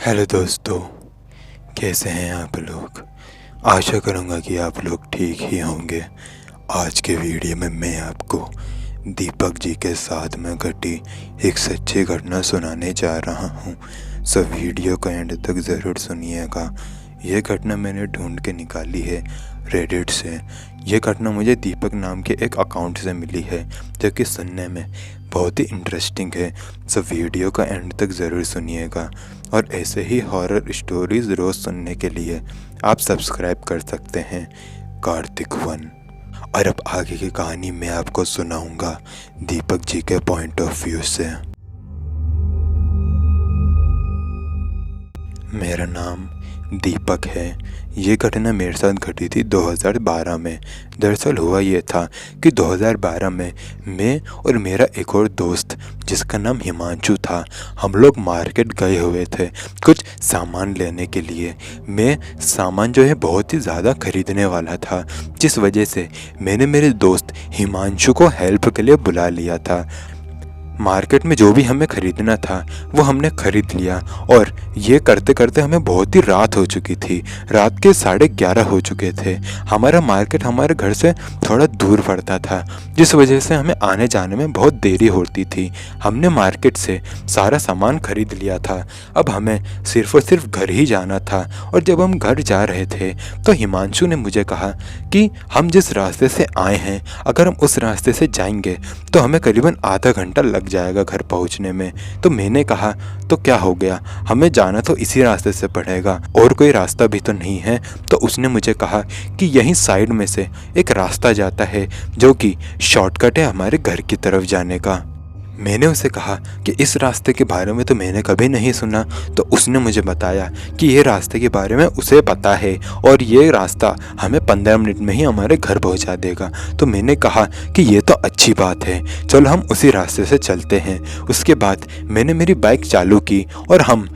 Hello दोस्तों, कैसे हैं आप लोग। आशा करूँगा कि आप लोग ठीक ही होंगे। आज के वीडियो में मैं आपको दीपक जी के साथ में घटी एक सच्ची घटना सुनाने जा रहा हूँ। सो वीडियो को एंड तक ज़रूर सुनिएगा। यह घटना मैंने ढूंढ के निकाली है रेडिट से। यह घटना मुझे दीपक नाम के एक अकाउंट से मिली है जो कि सुनने में बहुत ही इंटरेस्टिंग है। सो वीडियो का एंड तक ज़रूर सुनिएगा और ऐसे ही हॉरर स्टोरीज़ रोज़ सुनने के लिए आप सब्सक्राइब कर सकते हैं कार्तिक वन। और अब आगे की कहानी मैं आपको सुनाऊंगा दीपक जी के पॉइंट ऑफ व्यू से। मेरा नाम दीपक है। ये घटना मेरे साथ घटी थी 2012 में। दरअसल हुआ ये था कि 2012 में मैं और मेरा एक और दोस्त जिसका नाम हिमांशु था, हम लोग मार्केट गए हुए थे कुछ सामान लेने के लिए। मैं सामान जो है बहुत ही ज़्यादा ख़रीदने वाला था, जिस वजह से मैंने मेरे दोस्त हिमांशु को हेल्प के लिए बुला लिया था। मार्केट में जो भी हमें ख़रीदना था वो हमने ख़रीद लिया और ये करते करते हमें बहुत ही रात हो चुकी थी। रात के 11:30 हो चुके थे। हमारा मार्केट हमारे घर से थोड़ा दूर पड़ता था, जिस वजह से हमें आने जाने में बहुत देरी होती थी। हमने मार्केट से सारा सामान ख़रीद लिया था। अब हमें सिर्फ़ और सिर्फ घर ही जाना था। और जब हम घर जा रहे थे तो हिमांशु ने मुझे कहा कि हम जिस रास्ते से आए हैं, अगर हम उस रास्ते से जाएंगे तो हमें करीबन आधा घंटा लग जाएगा घर पहुंचने में। तो मैंने कहा तो क्या हो गया, हमें जाना तो इसी रास्ते से पड़ेगा और कोई रास्ता भी तो नहीं है। तो उसने मुझे कहा कि यहीं साइड में से एक रास्ता जाता है जो कि शॉर्टकट है हमारे घर की तरफ जाने का। मैंने उसे कहा कि इस रास्ते के बारे में तो मैंने कभी नहीं सुना। तो उसने मुझे बताया कि ये रास्ते के बारे में उसे पता है और ये रास्ता हमें 15 मिनट में ही हमारे घर पहुंचा देगा। तो मैंने कहा कि ये तो अच्छी बात है, चलो हम उसी रास्ते से चलते हैं। उसके बाद मैंने मेरी बाइक चालू की और हम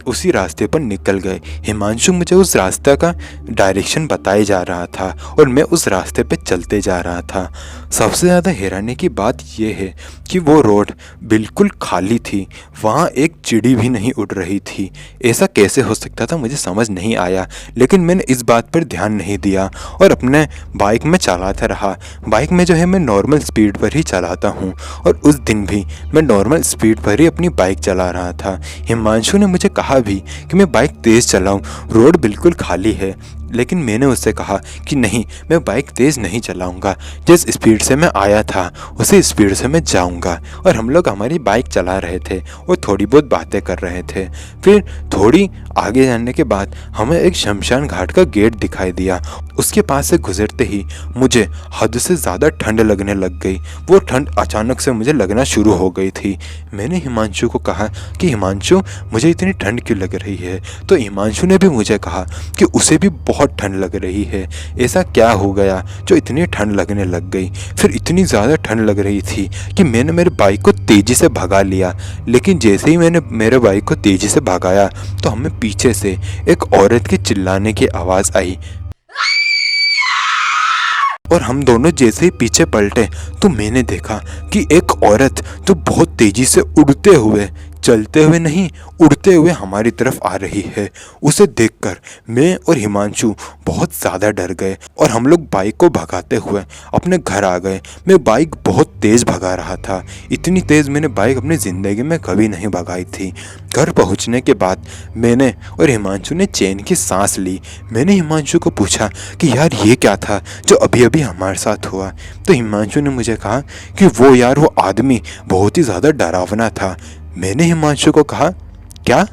उसी रास्ते पर निकल गए। हिमांशु मुझे उस रास्ते का डायरेक्शन बताए जा रहा था और मैं उस रास्ते पे चलते जा रहा था। सबसे ज़्यादा हैरानी की बात यह है कि वो रोड बिल्कुल खाली थी, वहाँ एक चिड़ी भी नहीं उड़ रही थी। ऐसा कैसे हो सकता था मुझे समझ नहीं आया, लेकिन मैंने इस बात पर ध्यान नहीं दिया और अपने बाइक में चलाता रहा। बाइक में जो है मैं नॉर्मल स्पीड पर ही चलाता हूँ और उस दिन भी मैं नॉर्मल स्पीड पर ही अपनी बाइक चला रहा था। हिमांशु ने मुझे कहा भी कि मैं बाइक तेज़ चलाऊं, रोड बिल्कुल खाली है, लेकिन मैंने उससे कहा कि नहीं, मैं बाइक तेज़ नहीं चलाऊंगा। जिस स्पीड से मैं आया था उसी स्पीड से मैं जाऊंगा। और हम लोग हमारी बाइक चला रहे थे और थोड़ी बहुत बातें कर रहे थे। फिर थोड़ी आगे जाने के बाद हमें एक शमशान घाट का गेट दिखाई दिया। उसके पास से गुजरते ही मुझे हद से ज़्यादा ठंड लगने लग गई। वो ठंड अचानक से मुझे लगना शुरू हो गई थी। मैंने हिमांशु को कहा कि हिमांशु, मुझे इतनी ठंड क्यों लग रही है। तो हिमांशु ने भी मुझे कहा कि उसे भी बहुत ठंड लग रही है। ऐसा क्या हो गया जो इतनी ठंड लगने लग गई। फिर इतनी ज़्यादा ठंड लग रही थी कि मैंने मेरे बाइक को तेज़ी से भगा लिया। लेकिन जैसे ही मैंने मेरे बाइक को तेज़ी से भगाया तो हमें पीछे से एक औरत के चिल्लाने की आवाज़ आई और हम दोनों जैसे ही पीछे पलटे तो मैंने देखा कि एक औरत जो बहुत तेज़ी से उड़ते हुए, चलते हुए नहीं, उड़ते हुए हमारी तरफ आ रही है। उसे देखकर मैं और हिमांशु बहुत ज़्यादा डर गए और हम लोग बाइक को भगाते हुए अपने घर आ गए। मैं बाइक बहुत तेज़ भगा रहा था, इतनी तेज़ मैंने बाइक अपनी ज़िंदगी में कभी नहीं भगाई थी। घर पहुंचने के बाद मैंने और हिमांशु ने चैन की सांस ली। मैंने हिमांशु को पूछा कि यार ये क्या था जो अभी अभी हमारे साथ हुआ। तो हिमांशु ने मुझे कहा कि वो आदमी बहुत ही ज़्यादा डरावना था। मैंने हिमांशु को कहा क्या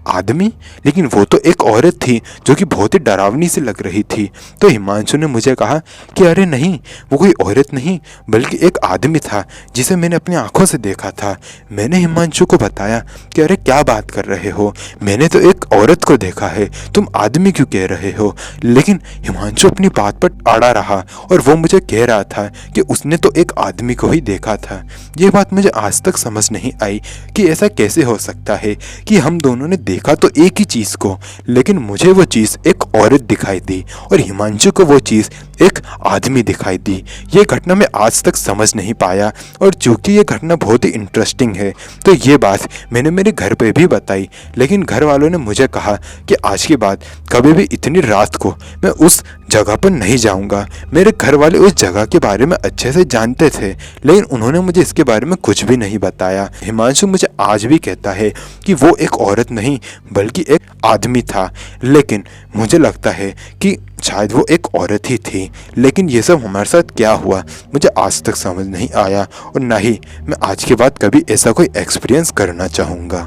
आदमी, लेकिन वो तो एक औरत थी जो कि बहुत ही डरावनी सी लग रही थी। तो हिमांशु ने मुझे कहा कि अरे नहीं, वो कोई औरत नहीं बल्कि एक आदमी था जिसे मैंने अपनी आंखों से देखा था। मैंने हिमांशु को बताया कि अरे क्या बात कर रहे हो, मैंने तो एक औरत को देखा है, तुम आदमी क्यों कह रहे हो। लेकिन हिमांशु अपनी बात पर अड़ा रहा और वो मुझे कह रहा था कि उसने तो एक आदमी को ही देखा था। ये बात मुझे आज तक समझ नहीं आई कि ऐसा कैसे हो सकता है कि हम दोनों ने देखा तो एक ही चीज़ को, लेकिन मुझे वो चीज़ एक औरत दिखाई दी और हिमांशु को वो चीज़ एक आदमी दिखाई दी। ये घटना मैं आज तक समझ नहीं पाया, और चूंकि ये घटना बहुत ही इंटरेस्टिंग है तो ये बात मैंने मेरे घर पे भी बताई, लेकिन घर वालों ने मुझे कहा कि आज के बाद कभी भी इतनी रात को मैं उस जगह पर नहीं जाऊंगा। मेरे घर वाले उस जगह के बारे में अच्छे से जानते थे, लेकिन उन्होंने मुझे इसके बारे में कुछ भी नहीं बताया। हिमांशु मुझे आज भी कहता है कि वो एक औरत नहीं बल्कि एक आदमी था, लेकिन मुझे लगता है कि शायद वो एक औरत ही थी। लेकिन ये सब हमारे साथ क्या हुआ मुझे आज तक समझ नहीं आया, और ना ही मैं आज के बाद कभी ऐसा कोई एक्सपीरियंस करना चाहूँगा।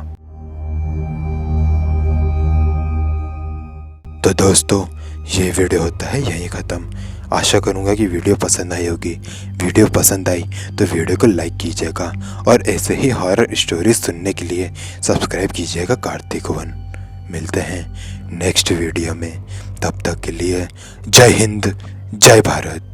तो दोस्तों, ये वीडियो होता है यहीं ख़त्म। आशा करूँगा कि वीडियो पसंद आई होगी। वीडियो पसंद आई तो वीडियो को लाइक कीजिएगा, और ऐसे ही हॉरर स्टोरीज सुनने के लिए सब्सक्राइब कीजिएगा कार्तिक वन। मिलते हैं नेक्स्ट वीडियो में, तब तक के लिए जय हिंद, जय भारत।